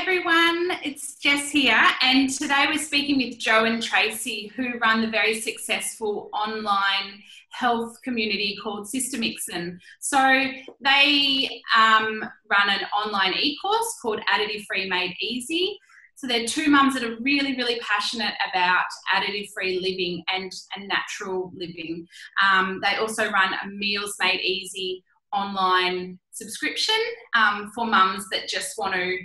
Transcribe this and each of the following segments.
everyone, it's Jess here, and today we're speaking with Jo and Tracey, who run the very successful online health community called Sistermixin. So they run an online e-course called Additive Free Made Easy. So they're two mums that are really, really passionate about additive-free living and natural living. They also run a Meals Made Easy online subscription for mums that just want to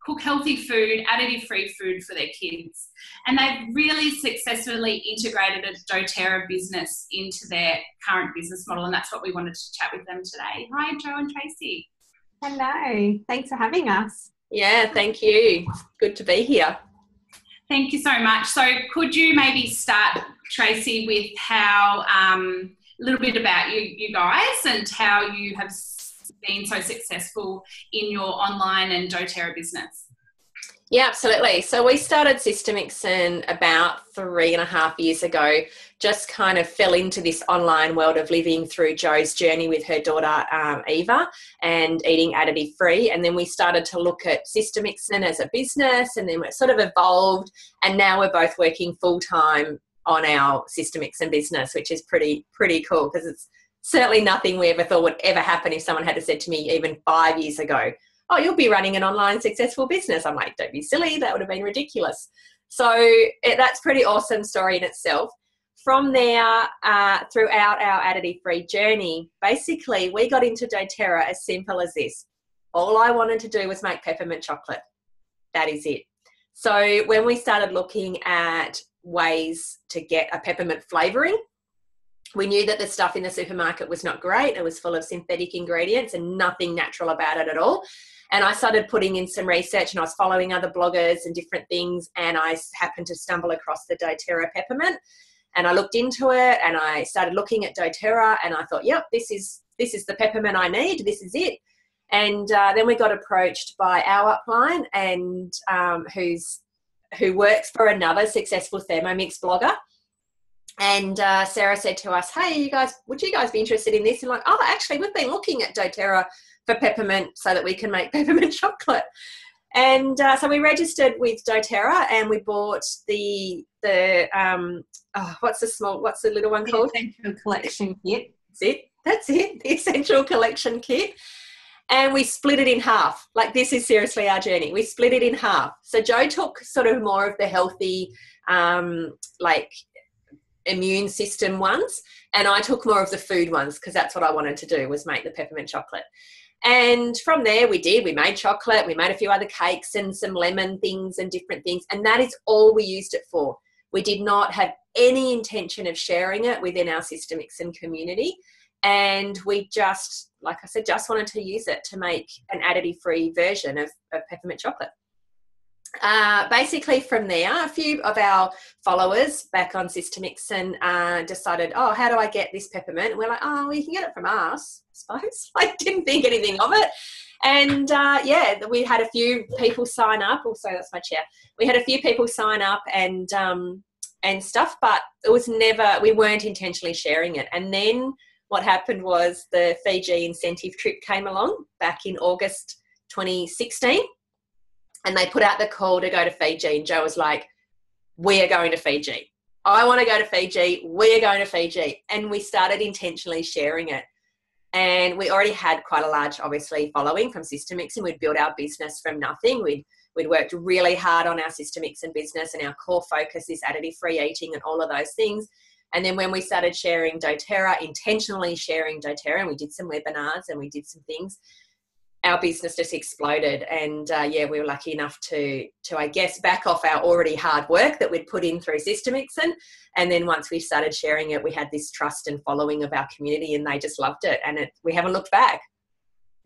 cook healthy food, additive-free food for their kids. And they've really successfully integrated a doTERRA business into their current business model, and that's what we wanted to chat with them today. Hi, Jo and Tracey. Hello. Thanks for having us. Yeah, thank you. Good to be here. Thank you so much. So could you maybe start, Tracey, with how a little bit about you guys and how you have been so successful in your online and doTERRA business? Yeah, absolutely. So we started Sistermixin about 3.5 years ago, just kind of fell into this online world of living through Jo's journey with her daughter, Eva, and eating additive free. And then we started to look at Sistermixin as a business, and then it sort of evolved. And now we're both working full-time on our Sistermixin business, which is pretty cool, because it's certainly nothing we ever thought would ever happen if someone had said to me even 5 years ago, oh, you'll be running an online successful business. I'm like, don't be silly. That would have been ridiculous. So that's a pretty awesome story in itself. From there, throughout our additive-free journey, basically we got into doTERRA as simple as this. All I wanted to do was make peppermint chocolate. That is it. So when we started looking at ways to get a peppermint flavouring, we knew that the stuff in the supermarket was not great. It was full of synthetic ingredients and nothing natural about it at all. And I started putting in some research, and I was following other bloggers and different things, and I happened to stumble across the doTERRA peppermint, and I looked into it, and I started looking at doTERRA, and I thought, yep, this is the peppermint I need. This is it. And then we got approached by our upline, and who works for another successful Thermomix blogger. And Sarah said to us, hey, you guys, would you guys be interested in this? And like, oh, actually, we've been looking at doTERRA for peppermint so that we can make peppermint chocolate. And so we registered with doTERRA, and we bought what's the little one called? The Essential Collection Kit. That's it, the Essential Collection Kit. And we split it in half. Like, this is seriously our journey. We split it in half. So Jo took sort of more of the healthy, immune system ones, and I took more of the food ones, because that's what I wanted to do, was make the peppermint chocolate. And from there we made chocolate, we made a few other cakes and some lemon things and different things, and that is all we used it for. We did not have any intention of sharing it within our Sistermixin community, and we just, like I said, just wanted to use it to make an additive-free version of peppermint chocolate. Basically from there, a few of our followers back on Sistermixin decided, oh, how do I get this peppermint? And we're like, oh, well, you can get it from us, I suppose. Like, didn't think anything of it. And we had a few people sign up. Also, that's my chair. We had a few people sign up and stuff, but it was never, we weren't intentionally sharing it. And then what happened was the Fiji incentive trip came along back in August 2016. And they put out the call to go to Fiji, and Jo was like, we are going to Fiji. I want to go to Fiji. We are going to Fiji. And we started intentionally sharing it. And we already had quite a large, obviously, following from Sistermixin. We'd built our business from nothing. We'd worked really hard on our Sistermixin business, and our core focus is additive-free eating and all of those things. And then when we started sharing doTERRA, intentionally sharing doTERRA, and we did some webinars and we did some things, our business just exploded. And we were lucky enough to I guess back off our already hard work that we'd put in through Sistermixin. And then once we started sharing it, we had this trust and following of our community, and they just loved it. And we haven't looked back.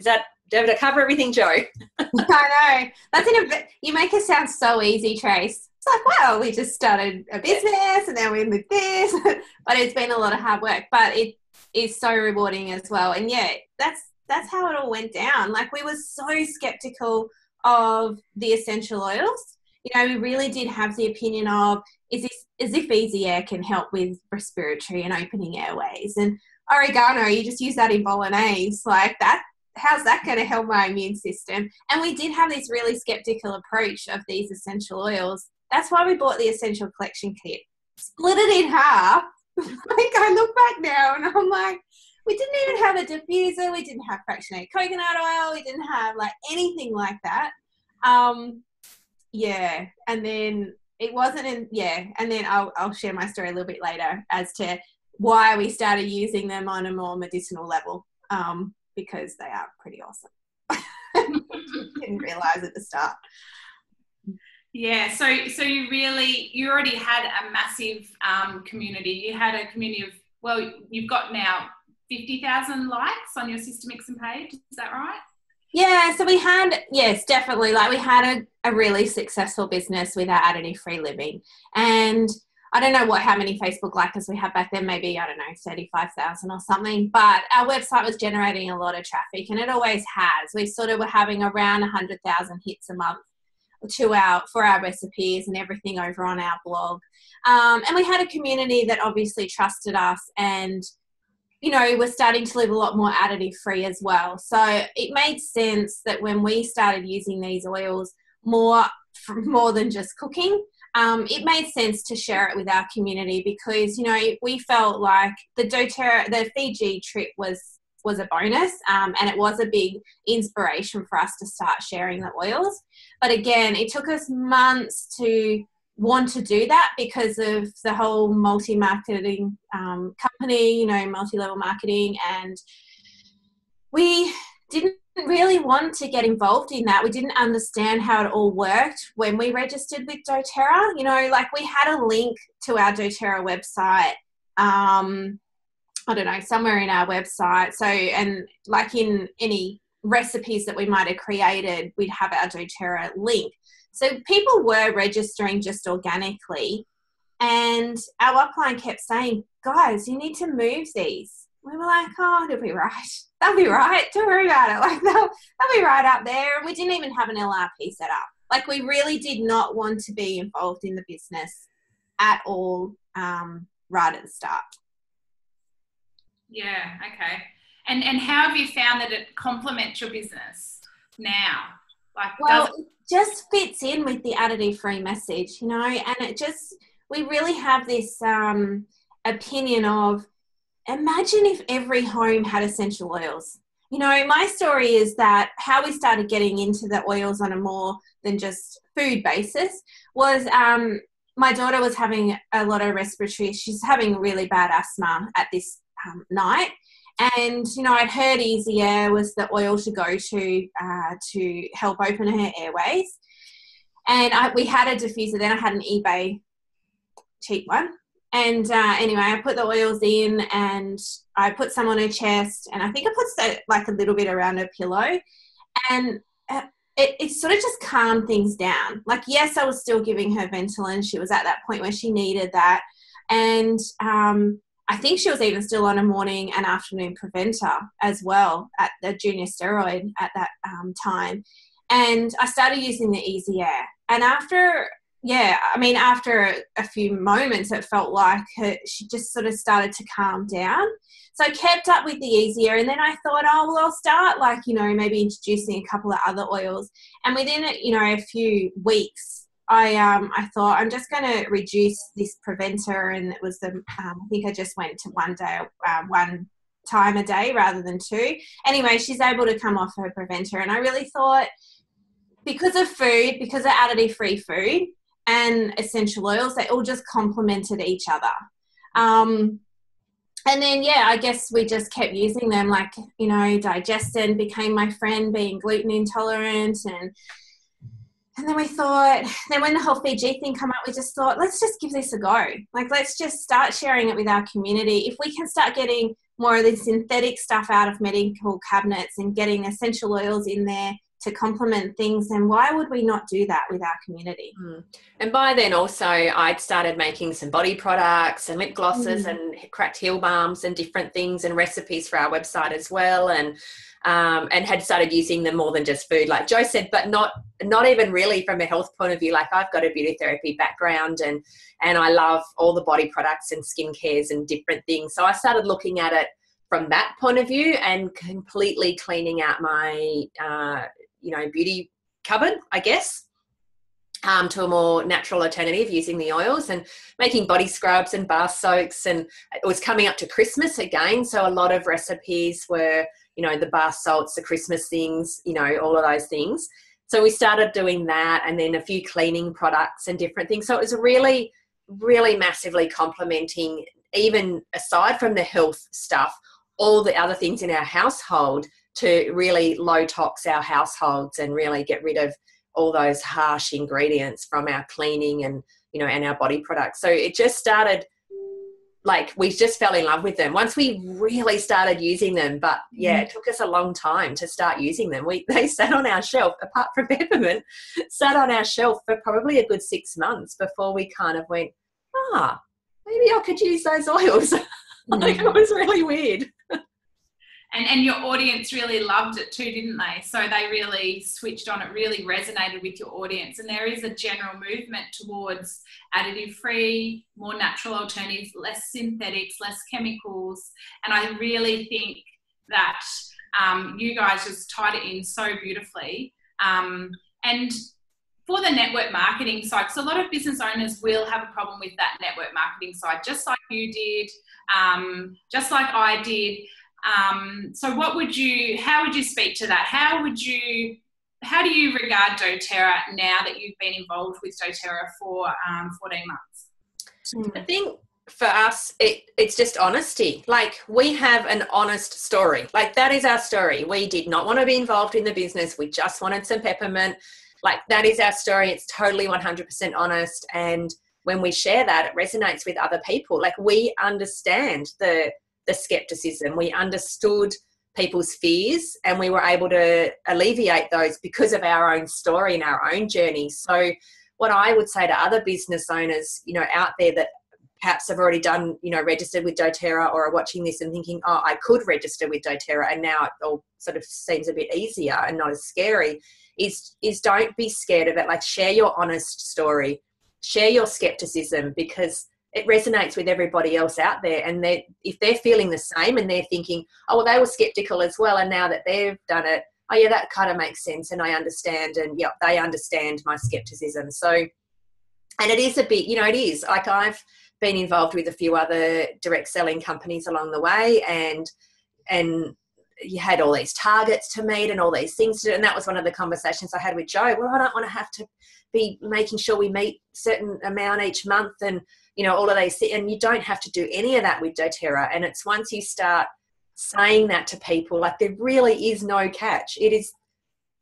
Did I cover everything, Jo? I know. You make it sound so easy, Trace. It's like, wow, we just started a business and now we're with this. But it's been a lot of hard work, but it is so rewarding as well. And yeah, that's how it all went down. Like, we were so skeptical of the essential oils. You know, we really did have the opinion of, is if easy air can help with respiratory and opening airways, and oregano, you just use that in bolognese, like that how's that going to help my immune system? And we did have this really skeptical approach of these essential oils. That's why we bought the essential collection kit. Split it in half. Like, I look back now and I'm like, we didn't even have a diffuser. We didn't have fractionated coconut oil. We didn't have like anything like that. Yeah. And then it wasn't and then I'll share my story a little bit later as to why we started using them on a more medicinal level, because they are pretty awesome. Didn't realise at the start. Yeah, so you already had a massive community. You had a community of, well, you've got now 50,000 likes on your Sistermixin page. Is that right? Yeah, so we had, yes, definitely. Like, we had a really successful business with our additive-free living. And I don't know how many Facebook likers we had back then, maybe, I don't know, 35,000 or something. But our website was generating a lot of traffic, and it always has. We sort of were having around 100,000 hits a month for our recipes and everything over on our blog. And we had a community that obviously trusted us, and, you know, we're starting to live a lot more additive free as well. So it made sense that when we started using these oils more than just cooking, it made sense to share it with our community, because, you know, we felt like the Fiji trip was a bonus, and it was a big inspiration for us to start sharing the oils. But again, it took us months to want to do that because of the whole multi-marketing company, you know, multi-level marketing, and we didn't really want to get involved in that. We didn't understand how it all worked when we registered with doTERRA. You know, like, we had a link to our doTERRA website, I don't know, somewhere in our website. So, and like in any recipes that we might have created, we'd have our doTERRA link. So people were registering just organically, and our upline kept saying, guys, you need to move these. We were like, oh, it'll be right. They'll be right. Don't worry about it. Like, they'll be right up there. And we didn't even have an LRP set up. Like, we really did not want to be involved in the business at all, right at the start. Yeah, okay. And how have you found that it complements your business now? Like, well, it just fits in with the additive-free message, you know, and it just, we really have this opinion of, imagine if every home had essential oils. You know, my story is that how we started getting into the oils on a more than just food basis was my daughter was having a lot of respiratory, she's having really bad asthma at this night. And, you know, I'd heard Easy Air was the oil to go to help open her airways. And we had a diffuser then. I had an eBay cheap one. And anyway, I put the oils in and I put some on her chest, and I think I put like a little bit around her pillow. And it sort of just calmed things down. Like, yes, I was still giving her Ventolin. She was at that point where she needed that. And I think she was even still on a morning and afternoon preventer as well, at the junior steroid at that time. And I started using the Easy Air. And after a few moments, it felt like she just sort of started to calm down. So I kept up with the Easy Air, and then I thought, oh, well, I'll start, like, you know, maybe introducing a couple of other oils. And within, you know, a few weeks, I thought, I'm just going to reduce this preventer, and it was I think I just went to one time a day rather than two. Anyway, she's able to come off her preventer, and I really thought, because of food, because of additive-free food and essential oils, they all just complemented each other. And then, yeah, I guess we just kept using them. Like, you know, Digestin became my friend, being gluten intolerant, and then we thought, then when the whole Fiji thing came up, we just thought, let's just give this a go. Like, let's just start sharing it with our community. If we can start getting more of the synthetic stuff out of medical cabinets and getting essential oils in there to complement things, then why would we not do that with our community? And by then also I'd started making some body products and lip glosses and cracked heel balms and different things and recipes for our website as well, and had started using them more than just food, like Jo said, but not even really from a health point of view. Like, I've got a beauty therapy background, and I love all the body products and skin cares and different things. So I started looking at it from that point of view, and completely cleaning out my, beauty cupboard, I guess, to a more natural alternative using the oils, and making body scrubs and bath soaks. And it was coming up to Christmas again, so a lot of recipes were, the bath salts, the Christmas things, all of those things. So we started doing that, and then a few cleaning products and different things. So it was really, really massively complementing, even aside from the health stuff, all the other things in our household, to really low tox our households and really get rid of all those harsh ingredients from our cleaning and, and our body products. So it just started, like, we just fell in love with them once we really started using them. But yeah, it took us a long time to start using them. They sat on our shelf, apart from peppermint, sat on our shelf for probably a good 6 months before we kind of went, maybe I could use those oils. Like, it was really weird. And your audience really loved it too, didn't they? So they really switched on. It really resonated with your audience. And there is a general movement towards additive-free, more natural alternatives, less synthetics, less chemicals. And I really think that you guys just tied it in so beautifully. And for the network marketing side, so a lot of business owners will have a problem with that network marketing side, just like you did, just like I did. So how would you speak to that? How do you regard doTERRA now that you've been involved with doTERRA for 14 months? I think for us, it's just honesty. Like, we have an honest story. Like, that is our story. We did not want to be involved in the business. We just wanted some peppermint. Like, that is our story. It's totally 100% honest. And when we share that, it resonates with other people. Like, we understand the skepticism. We understood people's fears, and we were able to alleviate those because of our own story and our own journey. So what I would say to other business owners, out there that perhaps have already done, registered with doTERRA, or are watching this and thinking, I could register with doTERRA, and now it all sort of seems a bit easier and not as scary, is don't be scared of it. Like, share your honest story, share your skepticism, because it resonates with everybody else out there. And if they're feeling the same and they're thinking, they were skeptical as well, and now that they've done it, that kind of makes sense, and I understand, and they understand my skepticism. So, and it is a bit, it is like, I've been involved with a few other direct selling companies along the way, and you had all these targets to meet and all these things to do. And that was one of the conversations I had with Jo. Well, I don't want to have to be making sure we meet a certain amount each month, and all of these things. And you don't have to do any of that with doTERRA. And it's once you start saying that to people, like, there really is no catch. It is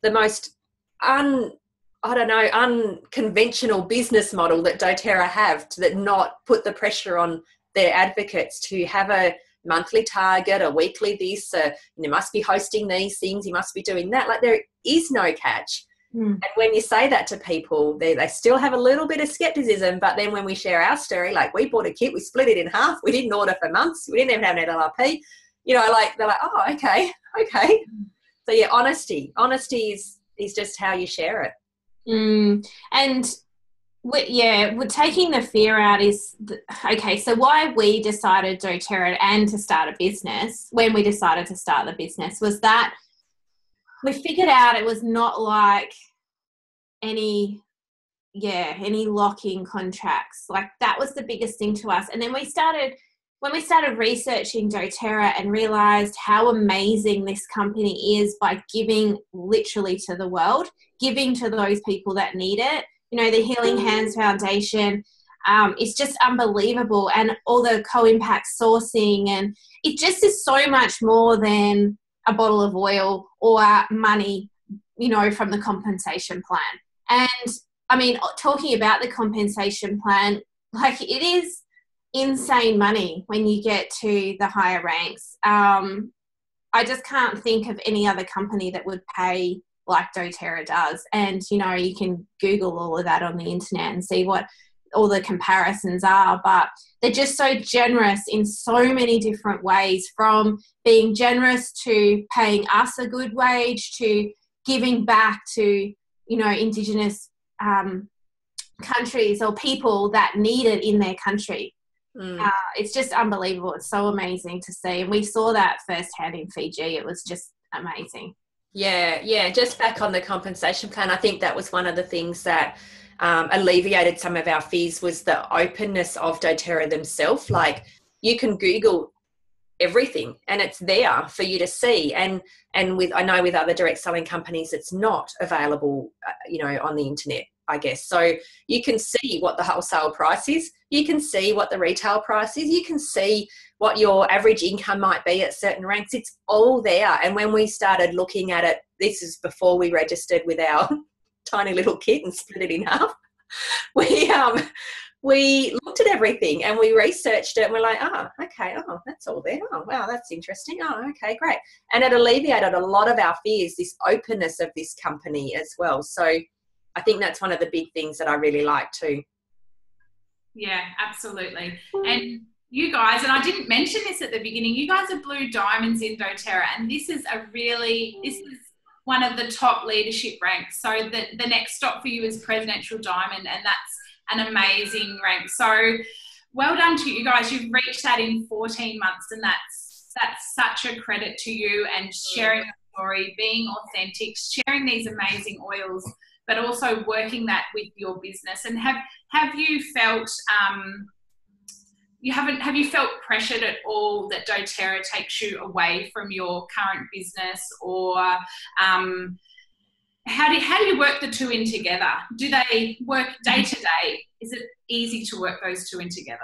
the most unconventional business model that doTERRA have, that not put the pressure on their advocates to have a monthly target, a weekly this, you must be hosting these things, you must be doing that. Like, there is no catch. And when you say that to people, they still have a little bit of skepticism. But then when we share our story, like, we bought a kit, we split it in half, we didn't order for months, we didn't even have an LRP, they're like, oh, okay. So yeah, honesty is just how you share it. And we're taking the fear out is, okay, so why we decided doTERRA and to start a business, when we decided to start the business, was that we figured out it was not like any lock-in contracts. Like, that was the biggest thing to us. And then when we started researching doTERRA and realized how amazing this company is by giving literally to the world, giving to those people that need it, the Healing Hands Foundation, it's just unbelievable. And all the co-impact sourcing, and it just is so much more than a bottle of oil or money, from the compensation plan. And I mean, talking about the compensation plan, like, it is insane money when you get to the higher ranks. I just can't think of any other company that would pay like doTERRA does. And, you can Google all of that on the internet and see what all the comparisons are, but they're just so generous in so many different ways, from being generous to paying us a good wage to giving back to, Indigenous countries or people that need it in their country. It's just unbelievable. It's so amazing to see. And we saw that firsthand in Fiji. It was just amazing. Yeah. Just back on the compensation plan, I think that was one of the things that alleviated some of our fears was the openness of doTERRA themselves. Like, you can Google everything and it's there for you to see. And I know with other direct selling companies, it's not available, on the internet, I guess. So you can see what the wholesale price is. You can see what the retail price is. You can see what your average income might be at certain ranks. It's all there. And when we started looking at it, this is before we registered with our tiny little kit and split it in half. We looked at everything and we researched it and we're like, okay, that's all there. Oh, wow, that's interesting. Oh, okay, great. And it alleviated a lot of our fears, this openness of this company as well. So I think that's one of the big things that I really like too. Yeah, absolutely. And you guys, and I didn't mention this at the beginning, you guys are blue diamonds in doTERRA, and this is one of the top leadership ranks. So the next stop for you is presidential diamond, and that's an amazing rank. So well done to you guys. You've reached that in 14 months, and that's such a credit to you, and sharing your story, being authentic, sharing these amazing oils, but also working that with your business. And have you felt have you felt pressured at all that doTERRA takes you away from your current business, or how do you work the two in together? Do they work day to day? Is it easy to work those two in together?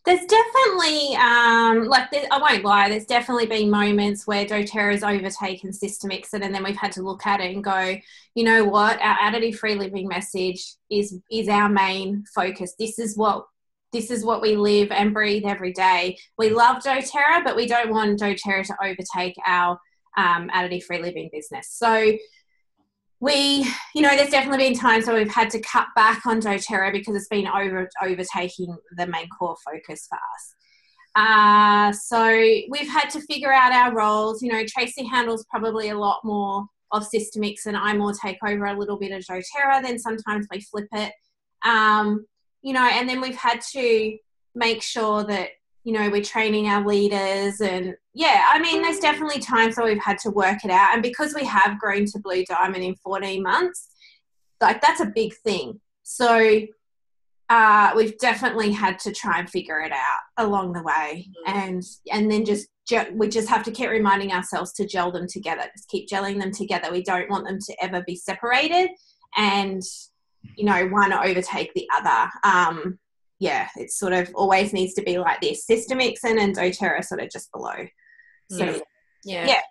There's definitely, I won't lie, there's definitely been moments where doTERRA has overtaken Sistermixin, and then we've had to look at it and go, you know what, our additive-free living message is our main focus. This is what we live and breathe every day. We love doTERRA, but we don't want doTERRA to overtake our additive-free living business. So there's definitely been times where we've had to cut back on doTERRA because it's been overtaking the main core focus for us. So we've had to figure out our roles. Tracey handles probably a lot more of Sistermixin, and I more take over a little bit of doTERRA, then sometimes we flip it. And then we've had to make sure that, we're training our leaders, and there's definitely times where we've had to work it out. And because we have grown to blue diamond in 14 months, that's a big thing. So we've definitely had to try and figure it out along the way. And then we just have to keep reminding ourselves to gel them together, just keep gelling them together. We don't want them to ever be separated and, one overtake the other. It sort of always needs to be like this. Sistermixin and doTERRA sort of just below. So, yeah.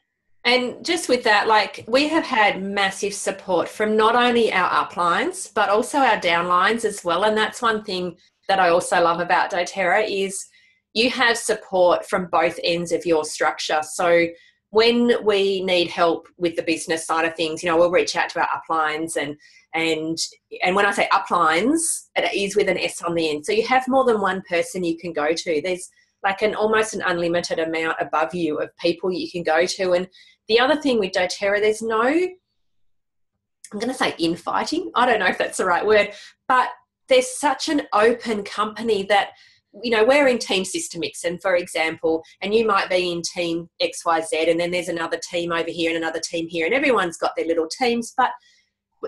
And just with that, we have had massive support from not only our uplines, but also our downlines as well. And that's one thing that I also love about doTERRA is you have support from both ends of your structure. So when we need help with the business side of things, we'll reach out to our uplines, and when I say uplines, it is with an S on the end. So you have more than one person you can go to. There's almost an unlimited amount above you of people you can go to. And the other thing with doTERRA, there's no, I'm going to say infighting. I don't know if that's the right word, but there's such an open company that, we're in Team Sistermixin, for example, and you might be in Team XYZ, and then there's another team over here and another team here, and everyone's got their little teams. But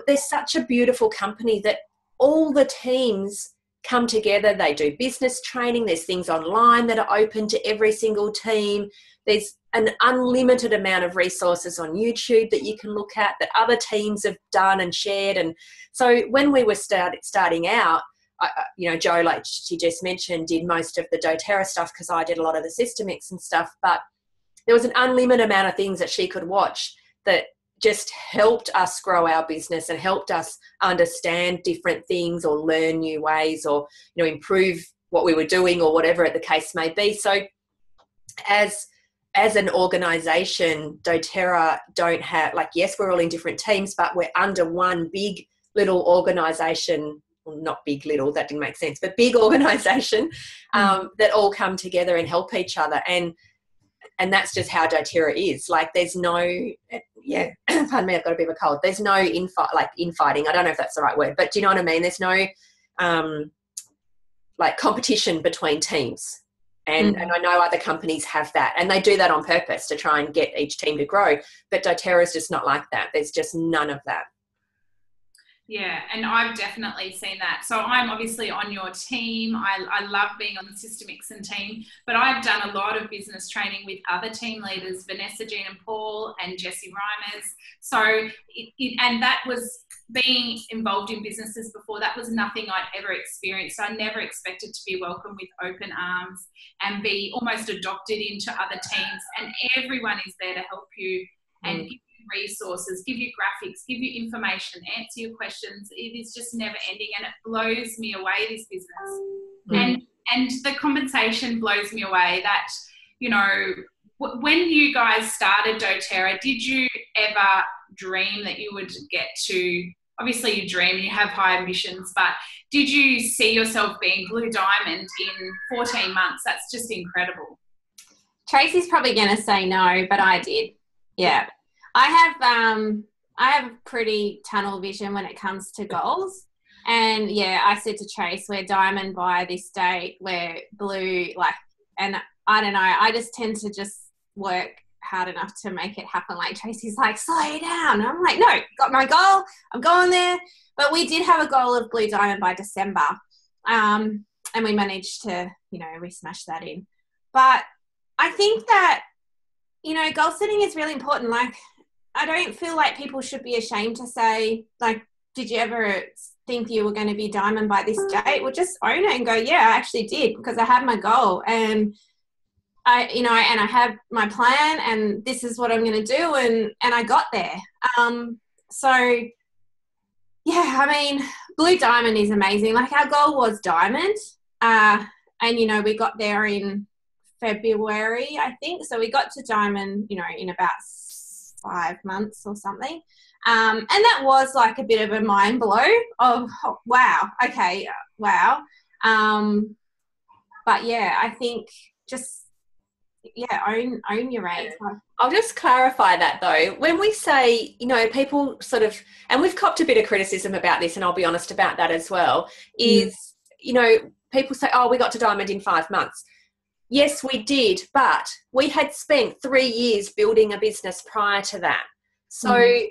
there's such a beautiful company that all the teams come together. They do business training. There's things online that are open to every single team. There's an unlimited amount of resources on YouTube that you can look at that other teams have done and shared. And so when we were starting out, Jo, like she just mentioned, did most of the doTERRA stuff because I did a lot of the Sistermixin stuff, but there was an unlimited amount of things that she could watch that just helped us grow our business and helped us understand different things or learn new ways or, improve what we were doing or whatever the case may be. So as an organisation, doTERRA don't have, yes, we're all in different teams, but we're under one big little organisation. Well, not big little, that didn't make sense, but big organisation that all come together and help each other. And that's just how doTERRA is. There's no, pardon me, I've got a bit of a cold. There's no infighting. I don't know if that's the right word, but do you know what I mean? There's no, like competition between teams. And I know other companies have that, and they do that on purpose to try and get each team to grow. But doTERRA is just not like that. There's just none of that. Yeah, and I've definitely seen that. So I'm obviously on your team. I love being on the Sistermixin team, but I've done a lot of business training with other team leaders, Vanessa, Jean and Paul and Jessie Reimers. So, and that was being involved in businesses before. That was nothing I'd ever experienced. I never expected to be welcomed with open arms and be almost adopted into other teams. And everyone is there to help you and give you resources, give you graphics, give you information, answer your questions. It is just never ending, and it blows me away, this business. And the compensation blows me away. That, you know, when you guys started doTERRA, did you ever dream that you would get to, obviously you dream and you have high ambitions, but did you see yourself being Blue Diamond in 14 months? That's just incredible. Tracey's probably going to say no, but I did. Yeah. I have pretty tunnel vision when it comes to goals. And yeah, I said to Trace, we're diamond by this date, we're blue, like, and I don't know, I just tend to just work hard enough to make it happen. Like Tracey's like, slow down. And I'm like, no, got my goal, I'm going there. But we did have a goal of blue diamond by December. And we managed to, you know, we smashed that in. But I think that, you know, goal setting is really important. Like, I don't feel like people should be ashamed to say, like, did you ever think you were going to be diamond by this date? Well, just own it and go, yeah, I actually did, because I had my goal and I have my plan and this is what I'm going to do. And I got there. So yeah, I mean, blue diamond is amazing. Like, our goal was diamond. And, you know, we got there in February, I think. So we got to diamond, you know, in about 5 months or something. And that was like a bit of a mind blow of, oh, wow, okay, wow. But yeah, I think just, yeah, own your race. I'll just clarify that though. When we say, you know, people sort of, and we've copped a bit of criticism about this, and I'll be honest about that as well, is, you know, people say, oh, we got to diamond in 5 months. Yes, we did, but we had spent 3 years building a business prior to that. So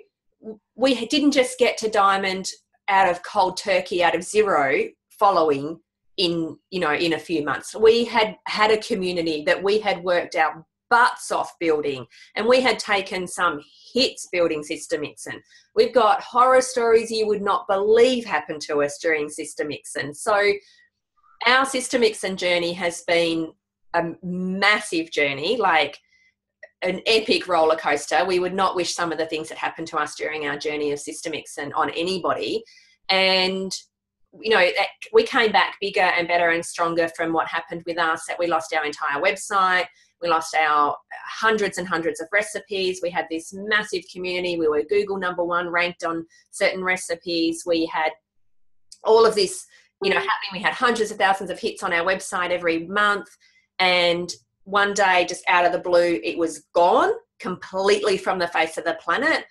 we didn't just get to diamond out of cold turkey, out of zero, following in, you know, in a few months. We had a community that we had worked our butts off building, and we had taken some hits building Sistermixin. We've got horror stories you would not believe happened to us during Sistermixin. So our Sistermixin journey has been a massive journey, like an epic roller coaster. We would not wish some of the things that happened to us during our journey of Sistermixin on anybody. And, you know, we came back bigger and better and stronger from what happened with us, that we lost our entire website. We lost our hundreds and hundreds of recipes. We had this massive community. We were Google #1 ranked on certain recipes. We had all of this, you know, happening. We had hundreds of thousands of hits on our website every month. And one day, just out of the blue, it was gone completely from the face of the planet.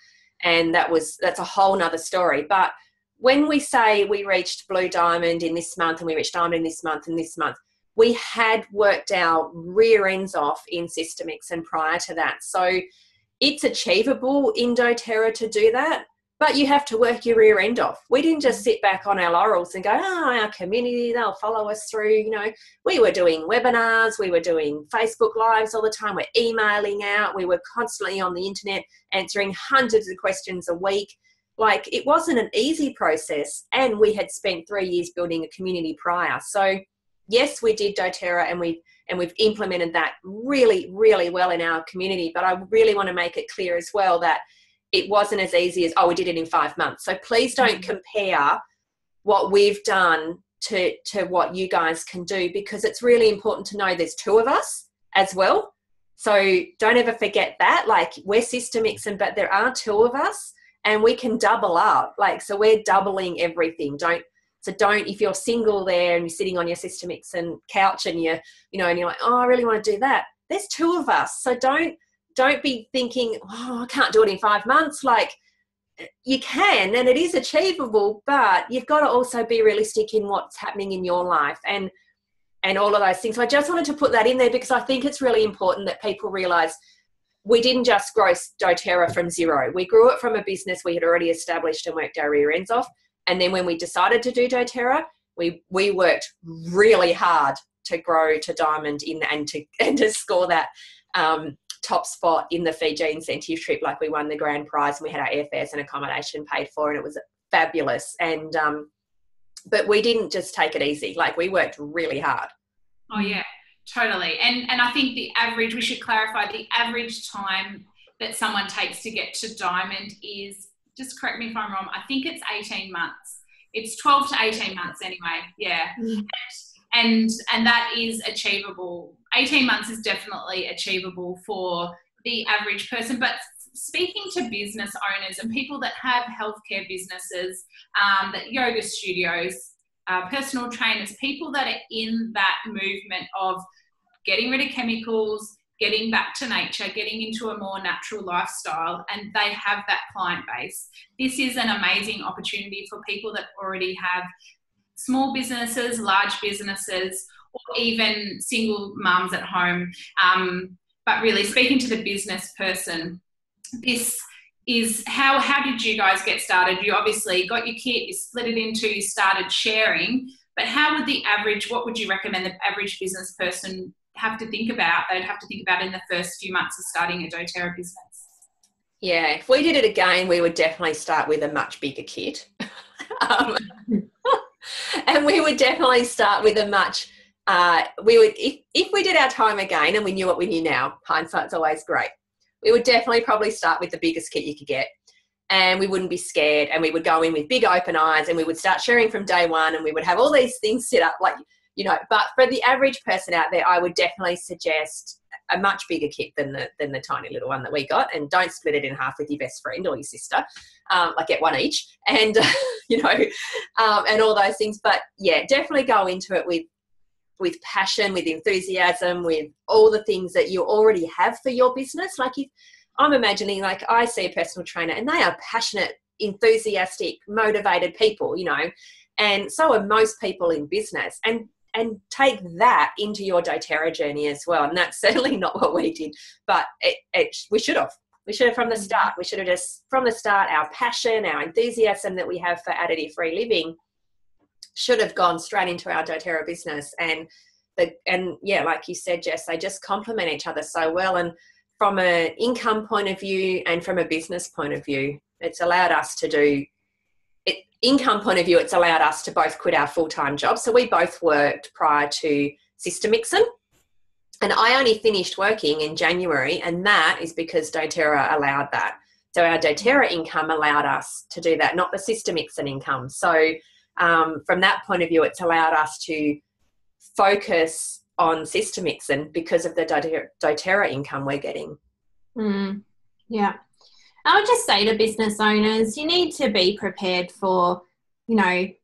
And that's a whole nother story. But when we say we reached blue diamond in this month and we reached diamond in this month and this month, we had worked our rear ends off in Sistermixin prior to that. So it's achievable in doTERRA to do that. But you have to work your rear end off. We didn't just sit back on our laurels and go, oh, our community, they'll follow us through. You know, we were doing webinars, we were doing Facebook Lives all the time, we're emailing out, we were constantly on the internet answering hundreds of questions a week. Like, it wasn't an easy process, and we had spent 3 years building a community prior. So yes, we did doTERRA, and we've implemented that really, really well in our community. But I really want to make it clear as well that it wasn't as easy as, oh, we did it in 5 months. So please don't compare what we've done to what you guys can do, because it's really important to know there's 2 of us as well. So don't ever forget that. Like, we're Sistermixin, but there are 2 of us, and we can double up. Like, so we're doubling everything. If you're single there and you're sitting on your Sistermixin couch and and you're like, oh, I really want to do that. There's 2 of us. So don't be thinking, oh, I can't do it in 5 months. Like, you can, and it is achievable, but you've got to also be realistic in what's happening in your life. And and all of those things. So I just wanted to put that in there because I think it's really important that people realise we didn't just grow doTERRA from zero. We grew it from a business we had already established and worked our rear ends off. And then when we decided to do doTERRA, we worked really hard to grow to diamond and to score that top spot in the Fiji incentive trip. Like, we won the grand prize and we had our airfares and accommodation paid for, and it was fabulous. And but we didn't just take it easy. Like, we worked really hard. Oh yeah, totally. And I think we should clarify, the average time that someone takes to get to diamond is, just correct me if I'm wrong, I think it's 18 months. It's 12 to 18 months anyway. Yeah. And that is achievable. 18 months is definitely achievable for the average person. But speaking to business owners and people that have healthcare businesses, that yoga studios, personal trainers, people that are in that movement of getting rid of chemicals, getting back to nature, getting into a more natural lifestyle, and they have that client base. This is an amazing opportunity for people that already have small businesses, large businesses, or even single mums at home. But really, speaking to the business person, this is how did you guys get started? You obviously got your kit, you split it into, you started sharing, but what would you recommend the average business person have to think about? They'd have to think about in the first few months of starting a doTERRA business. Yeah, if we did it again, we would definitely start with a much bigger kit. And we would definitely start with a much, if we did our time again and we knew what we knew now, hindsight's always great, we would definitely probably start with the biggest kit you could get, and we wouldn't be scared, and we would go in with big open eyes, and we would start sharing from day one, and we would have all these things set up, like, you know. But for the average person out there, I would definitely suggest a much bigger kit than the tiny little one that we got, and don't split it in half with your best friend or your sister. Like, get one each, and and all those things. But yeah, definitely go into it with passion, with enthusiasm, with all the things that you already have for your business. Like, if I'm imagining, like, I see a personal trainer and they are passionate, enthusiastic, motivated people, and so are most people in business, and take that into your doTERRA journey as well. And that's certainly not what we did, but we should have from the start. We should have just, from the start, our passion, our enthusiasm that we have for additive-free living should have gone straight into our doTERRA business. And yeah, like you said, Jess, they just complement each other so well. And from an income point of view and from a business point of view, it's allowed us to do it. Income point of view, it's allowed us to both quit our full-time jobs. So we both worked prior to Sistermixin, and I only finished working in January, and that is because doTERRA allowed that. So our doTERRA income allowed us to do that, not the Sistermixin income. So from that point of view, it's allowed us to focus on Sistermixin because of the doTERRA income we're getting. Yeah. I would just say to business owners, you need to be prepared for, the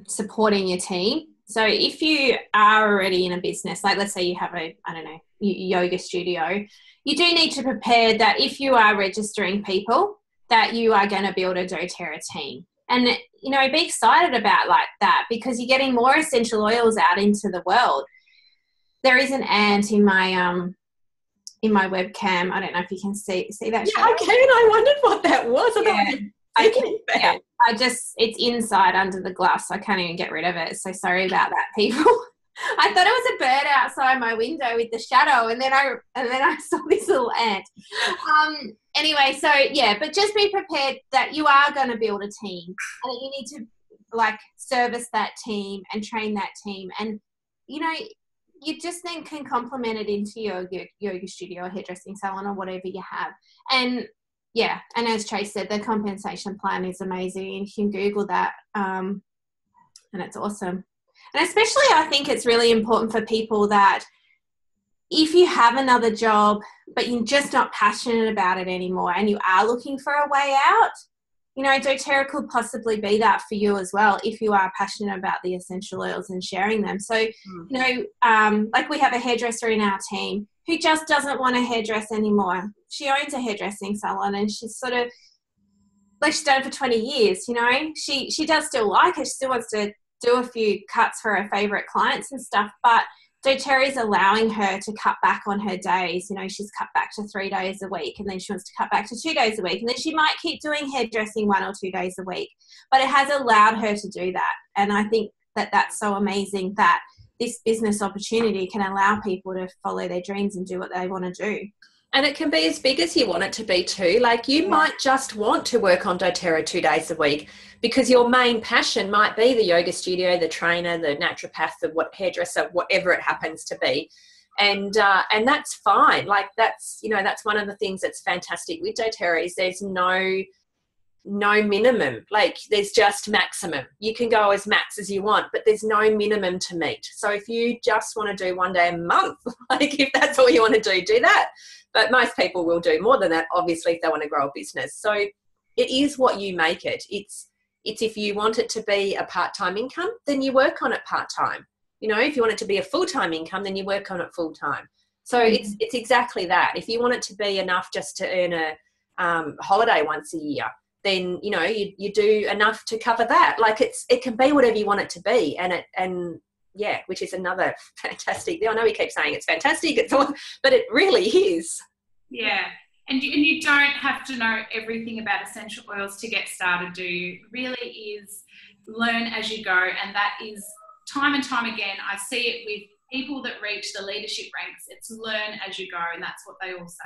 supporting your team. So if you are already in a business, like let's say you have a yoga studio, you do need to prepare that if you are registering people, that you are going to build a doTERRA team. And, be excited about like that, because you're getting more essential oils out into the world. There is an ant in my webcam. I don't know if you can see that. Yeah, I can. I wondered what that was. It's inside under the glass. So I can't even get rid of it. So sorry about that, people. I thought it was a bird outside my window with the shadow, and then I saw this little ant. Anyway, so yeah, but just be prepared that you are going to build a team, and that you need to like service that team and train that team, and you just then can complement it into your yoga studio or hairdressing salon or whatever you have. And yeah, and as Trace said, the compensation plan is amazing. You can Google that, and it's awesome. And especially I think it's really important for people that if you have another job but you're just not passionate about it anymore and you are looking for a way out, doTERRA could possibly be that for you as well if you are passionate about the essential oils and sharing them. So, like we have a hairdresser in our team who just doesn't want to hairdress anymore. She owns a hairdressing salon and she's sort of, like she's done it for 20 years, She does still like it. She still wants to do a few cuts for her favourite clients and stuff, but doTERRA's allowing her to cut back on her days. You know, she's cut back to 3 days a week, and then she wants to cut back to 2 days a week, and then she might keep doing hairdressing 1 or 2 days a week. But it has allowed her to do that. And I think that that's so amazing that this business opportunity can allow people to follow their dreams and do what they want to do. And it can be as big as you want it to be too. Like you might just want to work on doTERRA 2 days a week because your main passion might be the yoga studio, the trainer, the naturopath, the hairdresser, whatever it happens to be. And that's fine. Like that's one of the things that's fantastic with doTERRA is there's no minimum. Like there's just maximum. You can go as max as you want, but there's no minimum to meet. So if you just want to do 1 day a month, like if that's all you want to do that. But most people will do more than that, obviously, if they want to grow a business. So it is what you make it. It's if you want it to be a part-time income, then you work on it part-time. You know, if you want it to be a full-time income, then you work on it full-time. So it's exactly that. If you want it to be enough just to earn a holiday once a year, then, you know, you do enough to cover that. Like it can be whatever you want it to be. Yeah, which is another fantastic thing. I know we keep saying it's fantastic, but it really is. Yeah, and you don't have to know everything about essential oils to get started, do you? It really is learn as you go, and that is time and time again. I see it with people that reach the leadership ranks. It's learn as you go, and that's what they all say.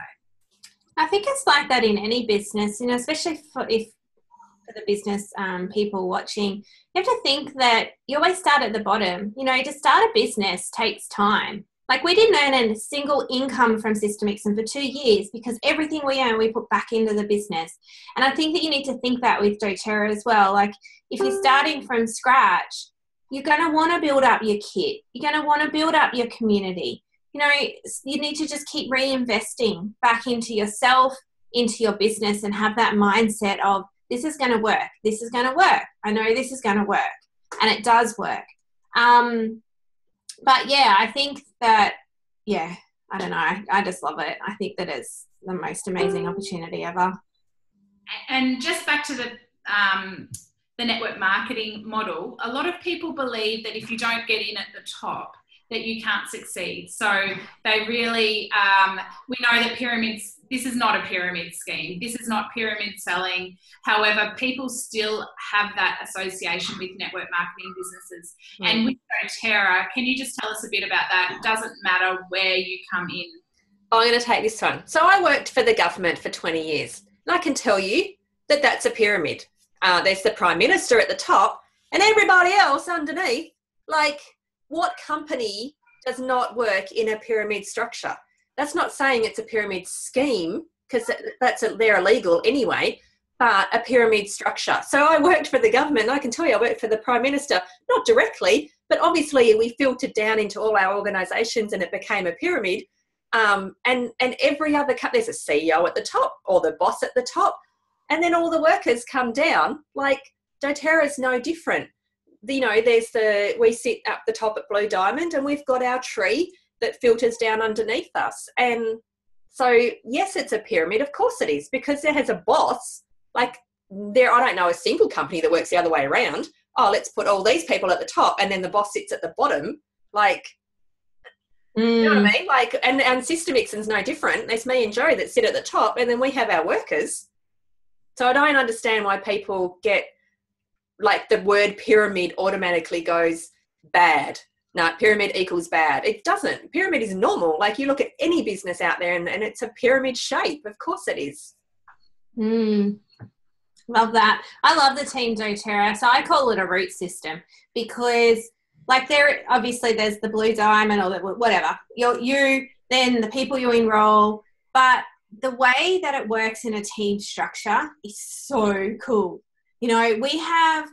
I think it's like that in any business, you know, especially for the business people watching. You have to think that you always start at the bottom. You know, to start a business takes time. Like we didn't earn a single income from Sistermixin for 2 years because everything we earn we put back into the business. And I think that you need to think that with doTERRA as well. Like if you're starting from scratch, you're going to want to build up your kit. You're going to want to build up your community. You know, you need to just keep reinvesting back into yourself, into your business, and have that mindset of this is going to work. This is going to work. I know this is going to work. And it does work. But yeah, I think that, yeah, I don't know. I just love it. I think that it's the most amazing opportunity ever. And just back to the network marketing model, a lot of people believe that if you don't get in at the top, that you can't succeed. So they really, we know that this is not a pyramid scheme. This is not pyramid selling. However, people still have that association with network marketing businesses. And with doTERRA, can you just tell us a bit about that? It doesn't matter where you come in. I'm going to take this one. So I worked for the government for 20 years. And I can tell you that that's a pyramid. There's the Prime Minister at the top and everybody else underneath. Like, what company does not work in a pyramid structure? That's not saying it's a pyramid scheme because they're illegal anyway, but a pyramid structure. So I worked for the government. I can tell you I worked for the Prime Minister, not directly, but obviously we filtered down into all our organisations and it became a pyramid. And every other there's a CEO at the top or the boss at the top, and then all the workers come down. Like doTERRA is no different. You know, we sit up the top at Blue Diamond and we've got our tree that filters down underneath us. And so, yes, it's a pyramid. Of course it is, because it has a boss. Like I don't know a single company that works the other way around. Oh, let's put all these people at the top and then the boss sits at the bottom. Like, you know what I mean? Like, and Sistermixin's no different. There's me and Joe that sit at the top and then we have our workers. So I don't understand why people get, like, the word pyramid automatically goes bad. No, pyramid equals bad. It doesn't. Pyramid is normal. Like, you look at any business out there and it's a pyramid shape. Of course it is. Love that. I love the team doTERRA. So I call it a root system because, like, there's the Blue Diamond or whatever. You, then the people you enroll. But the way that it works in a team structure is so cool. You know, we have,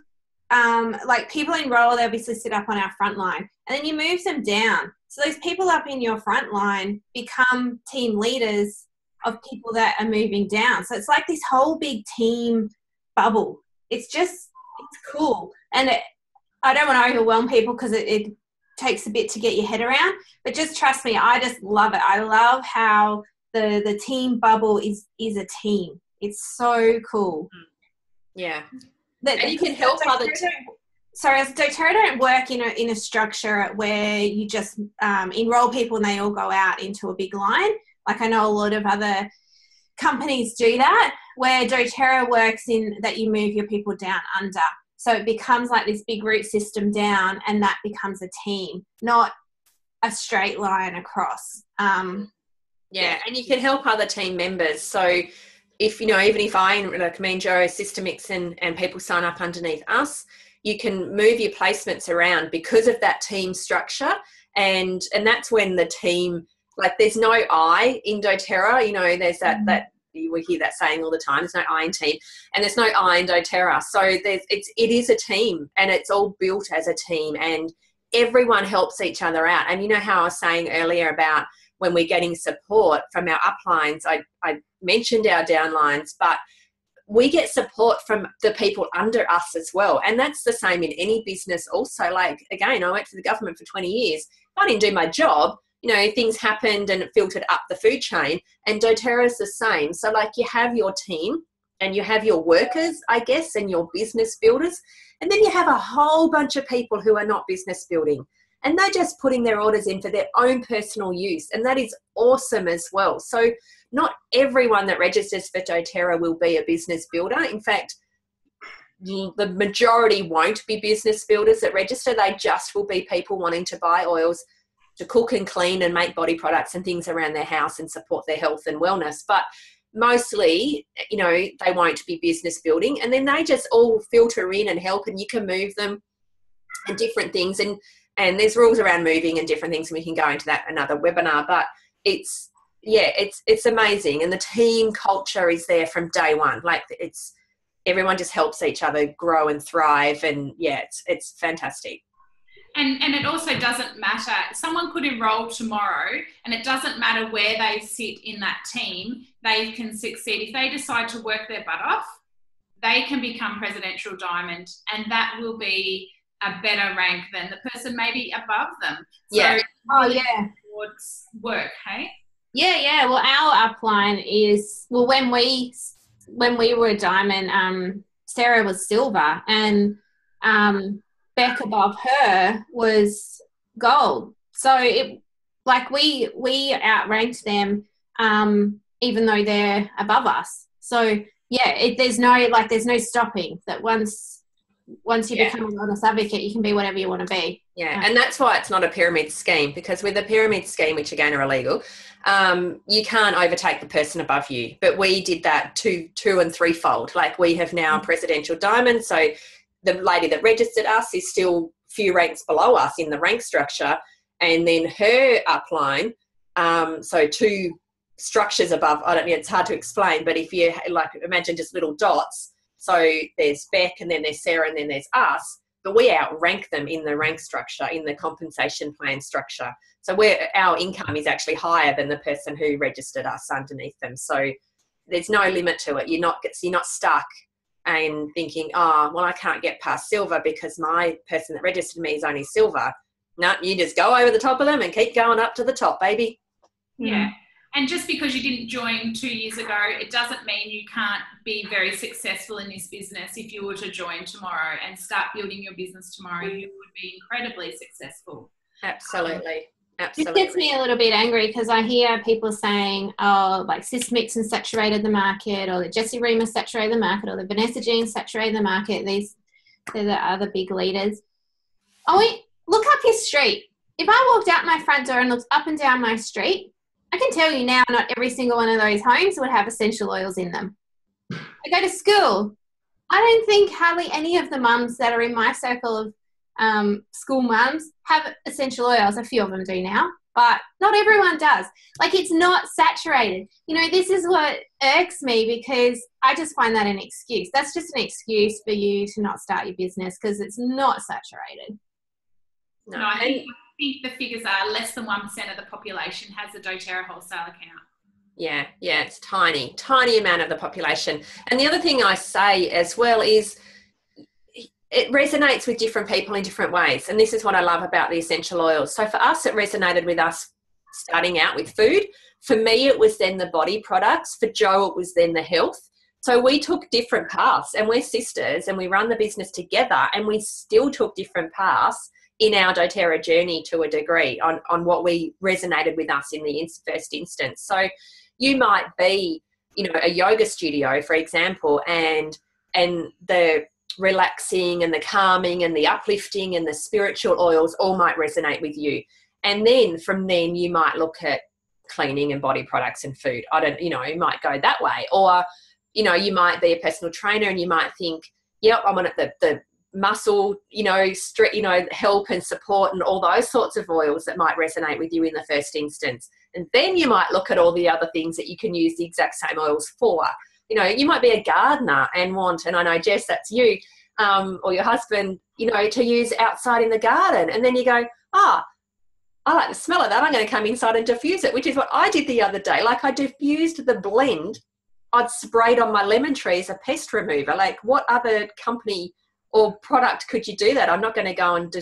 like, people enroll, they obviously sit up on our front line, and then you move them down. So those people up in your front line become team leaders of people that are moving down. So it's like this whole big team bubble. It's cool. And I don't want to overwhelm people because it takes a bit to get your head around, but just trust me, I just love it. I love how the team bubble is a team. It's so cool. Yeah. And you can help other so as doTERRA don't work in a structure where you just enroll people and they all go out into a big line. Like I know a lot of other companies do that, where doTERRA works in that you move your people down under. So it becomes like this big root system down, and that becomes a team, not a straight line across. And you can help other team members. So if, you know, even if I, like me and Joe, Sistermixin, and people sign up underneath us, you can move your placements around because of that team structure. And that's when the team, like there's no I in doTERRA, you know, there's that we hear that saying all the time, there's no I in team, and there's no I in doTERRA. So it is a team, and it's all built as a team, and everyone helps each other out. And you know how I was saying earlier about when we're getting support from our uplines, I mentioned our downlines, but we get support from the people under us as well. And that's the same in any business also. Like, again, I worked for the government for 20 years. If I didn't do my job, you know, things happened and it filtered up the food chain, and doTERRA is the same. So like you have your team and you have your workers, I guess, and your business builders. And then you have a whole bunch of people who are not business building, and they're just putting their orders in for their own personal use. And that is awesome as well. So not everyone that registers for doTERRA will be a business builder. In fact, the majority won't be business builders that register. They just will be people wanting to buy oils to cook and clean and make body products and things around their house and support their health and wellness. But mostly, you know, they won't be business building, and then they just all filter in and help, and you can move them and different things. And there's rules around moving and different things, and we can go into that another webinar. But it's amazing, and the team culture is there from day one. Like everyone just helps each other grow and thrive, and it's fantastic. And it also doesn't matter. Someone could enroll tomorrow, and it doesn't matter where they sit in that team, they can succeed. If they decide to work their butt off, they can become Presidential Diamond, and that will be a better rank than the person maybe above them. Yeah. So towards work, hey? Yeah. Well, our upline is, well, when we were a diamond, Sarah was silver, and Beck above her was gold. So we outranked them, even though they're above us. So there's no stopping that. Once you become a wellness advocate, you can be whatever you want to be. Yeah, and that's why it's not a pyramid scheme, because with a pyramid scheme, which again are illegal, you can't overtake the person above you. But we did that two and threefold. Like we have now Presidential Diamond, so the lady that registered us is still a few ranks below us in the rank structure, and then her upline, so two structures above, I don't know, it's hard to explain, but if you like imagine just little dots, so there's Beck and then there's Sarah and then there's us, but we outrank them in the rank structure, in the compensation plan structure. So our income is actually higher than the person who registered us underneath them. So there's no limit to it. You're not stuck and thinking, oh, well, I can't get past silver because my person that registered me is only silver. No, you just go over the top of them and keep going up to the top, baby. Yeah. And just because you didn't join 2 years ago, it doesn't mean you can't be very successful in this business. If you were to join tomorrow and start building your business tomorrow, you would be incredibly successful. Absolutely. It gets me a little bit angry because I hear people saying, oh, like Sistermixin saturated the market, or the Jessie Reamer saturated the market, or the Vanessa Jean saturated the market. They're the other big leaders. Oh, wait, look up your street. If I walked out my front door and looked up and down my street, I can tell you now, not every single one of those homes would have essential oils in them. I go to school. I don't think hardly any of the mums that are in my circle of school mums have essential oils. A few of them do now, but not everyone does. Like, it's not saturated. You know, this is what irks me, because I just find that an excuse. That's just an excuse for you to not start your business because it's not saturated. No, I think the figures are less than 1% of the population has a doTERRA wholesale account. Yeah, it's tiny amount of the population. And the other thing I say as well is it resonates with different people in different ways. And this is what I love about the essential oils. So for us, it resonated with us starting out with food. For me, it was then the body products. For Joe, it was then the health. So we took different paths, and we're sisters and we run the business together, and we still took different paths in our doTERRA journey to a degree on what we resonated with us in the first instance. So you might be, you know, a yoga studio, for example, and the relaxing and the calming and the uplifting and the spiritual oils all might resonate with you. And then from then you might look at cleaning and body products and food. You might go that way. Or, you know, you might be a personal trainer and you might think, yep, I want the muscle, help and support and all those sorts of oils that might resonate with you in the first instance. And then you might look at all the other things that you can use the exact same oils for. You know, you might be a gardener and want, and I know, Jess, that's you, or your husband, you know, to use outside in the garden. And then you go, I like the smell of that. I'm going to come inside and diffuse it, which is what I did the other day. Like, I diffused the blend. I'd sprayed on my lemon tree as a pest remover. Like, what other company or product could you do that? I'm not going to go and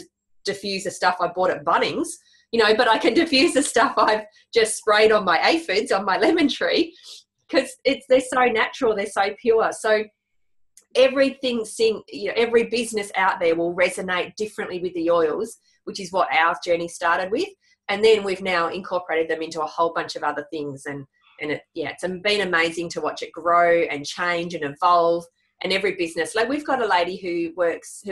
diffuse the stuff I bought at Bunnings, you know, but I can diffuse the stuff I've just sprayed on my aphids, on my lemon tree, because they're so natural, they're so pure. So every business out there will resonate differently with the oils, which is what our journey started with. And then we've now incorporated them into a whole bunch of other things. And it's been amazing to watch it grow and change and evolve. And every business, like we've got a lady who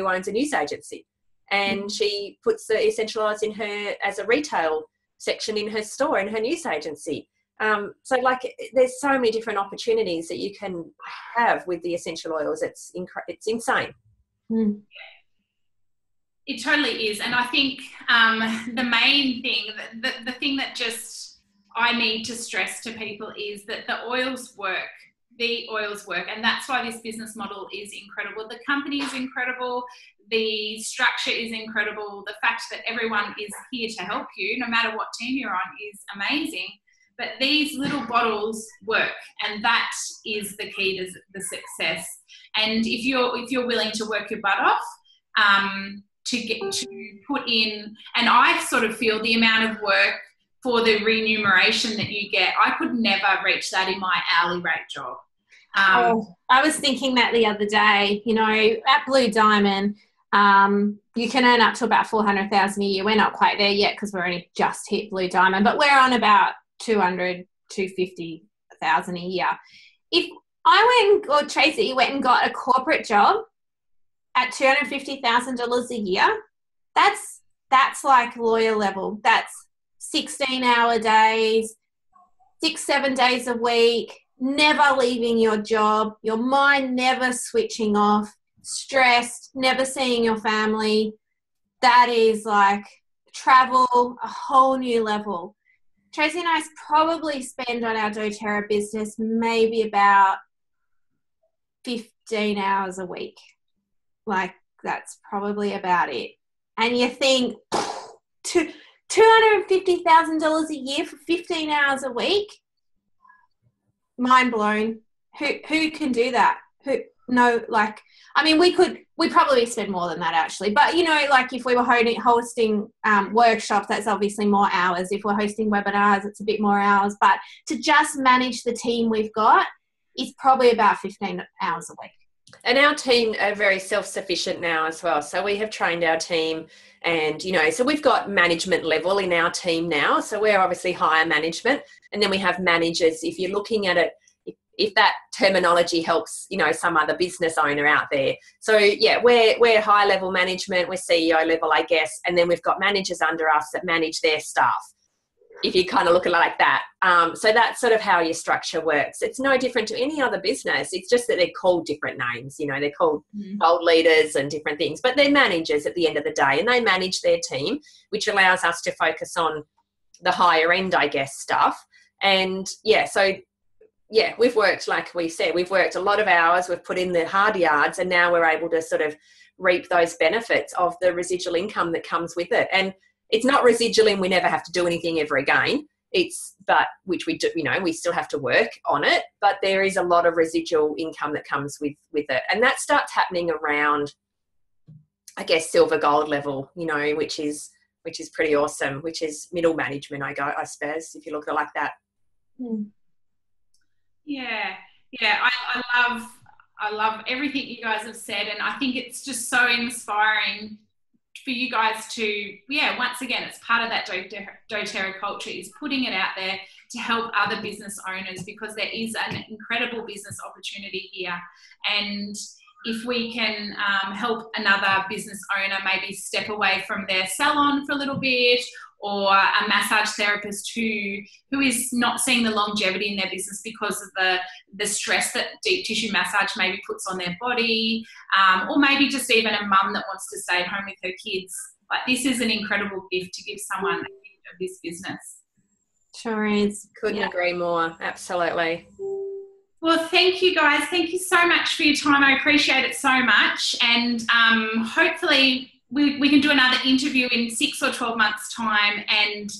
owns a news agency, and she puts the essential oils in her as a retail section in her store, in her news agency. So like there's so many different opportunities that you can have with the essential oils. It's insane. Mm. It totally is. And I think the main thing, the thing that just I need to stress to people is that the oils work. The oils work, and that's why this business model is incredible. The company is incredible. The structure is incredible. The fact that everyone is here to help you, no matter what team you're on, is amazing. But these little bottles work, and that is the key to the success. And if you're willing to work your butt off, to put in, and I sort of feel the amount of work for the remuneration that you get, I could never reach that in my hourly rate job. I was thinking that the other day, you know, at Blue Diamond, you can earn up to about $400,000 a year. We're not quite there yet because we're only just hit Blue Diamond, but we're on about $250,000 a year. If Tracey went and got a corporate job at $250,000 a year, that's like lawyer level. That's 16-hour days, 6-7 days a week, never leaving your job, your mind never switching off, stressed, never seeing your family. That is like travel, a whole new level. Tracey and I probably spend on our doTERRA business maybe about 15 hours a week. Like, that's probably about it. And you think, $250,000 a year for 15 hours a week? Mind blown. Who can do that? We probably spend more than that actually. But, you know, like if we were hosting workshops, that's obviously more hours. If we're hosting webinars, it's a bit more hours. But to just manage the team we've got is probably about 15 hours a week. And our team are very self-sufficient now as well. So we have trained our team, and, you know, so we've got management level in our team now. So we're obviously higher management. And then we have managers. If you're looking at it, if that terminology helps, you know, some other business owner out there. So yeah, we're high level management, we're CEO level, I guess. And then we've got managers under us that manage their staff, if you kind of look at it like that. So that's sort of how your structure works. It's no different to any other business. It's just that they're called different names. You know, they're called gold leaders and different things, but they're managers at the end of the day, and they manage their team, which allows us to focus on the higher end, I guess, stuff. And yeah, so yeah, we've worked, like we said, we've worked a lot of hours, we've put in the hard yards, and now we're able to sort of reap those benefits of the residual income that comes with it. And it's not residual and we never have to do anything ever again. Which we do, you know, we still have to work on it, but there is a lot of residual income that comes with it. And that starts happening around, I guess, silver gold level, you know, which is pretty awesome, which is middle management, I suppose, if you look at it like that. Yeah. Yeah, I love everything you guys have said, and I think it's just so inspiring for you guys to, once again, it's part of that doTERRA culture, is putting it out there to help other business owners, because there is an incredible business opportunity here. And if we can help another business owner maybe step away from their salon for a little bit, or a massage therapist who is not seeing the longevity in their business because of the stress that deep tissue massage maybe puts on their body, or maybe just even a mum that wants to stay at home with her kids. Like, this is an incredible gift to give someone a gift of this business. Sure is. Couldn't agree more. Absolutely. Well, thank you guys. Thank you so much for your time. I appreciate it so much. And hopefully we can do another interview in 6 or 12 months' time and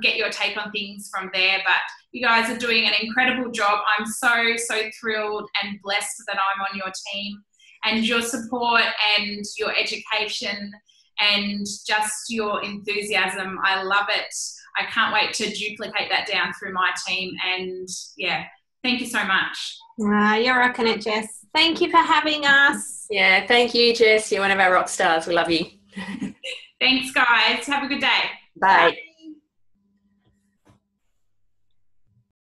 get your take on things from there. But you guys are doing an incredible job. I'm so, so thrilled and blessed that I'm on your team, and your support and your education and just your enthusiasm. I love it. I can't wait to duplicate that down through my team. And thank you so much. You're rocking it, Jess. Thank you for having us. Yeah, thank you, Jess. You're one of our rock stars. We love you. Thanks, guys. Have a good day. Bye.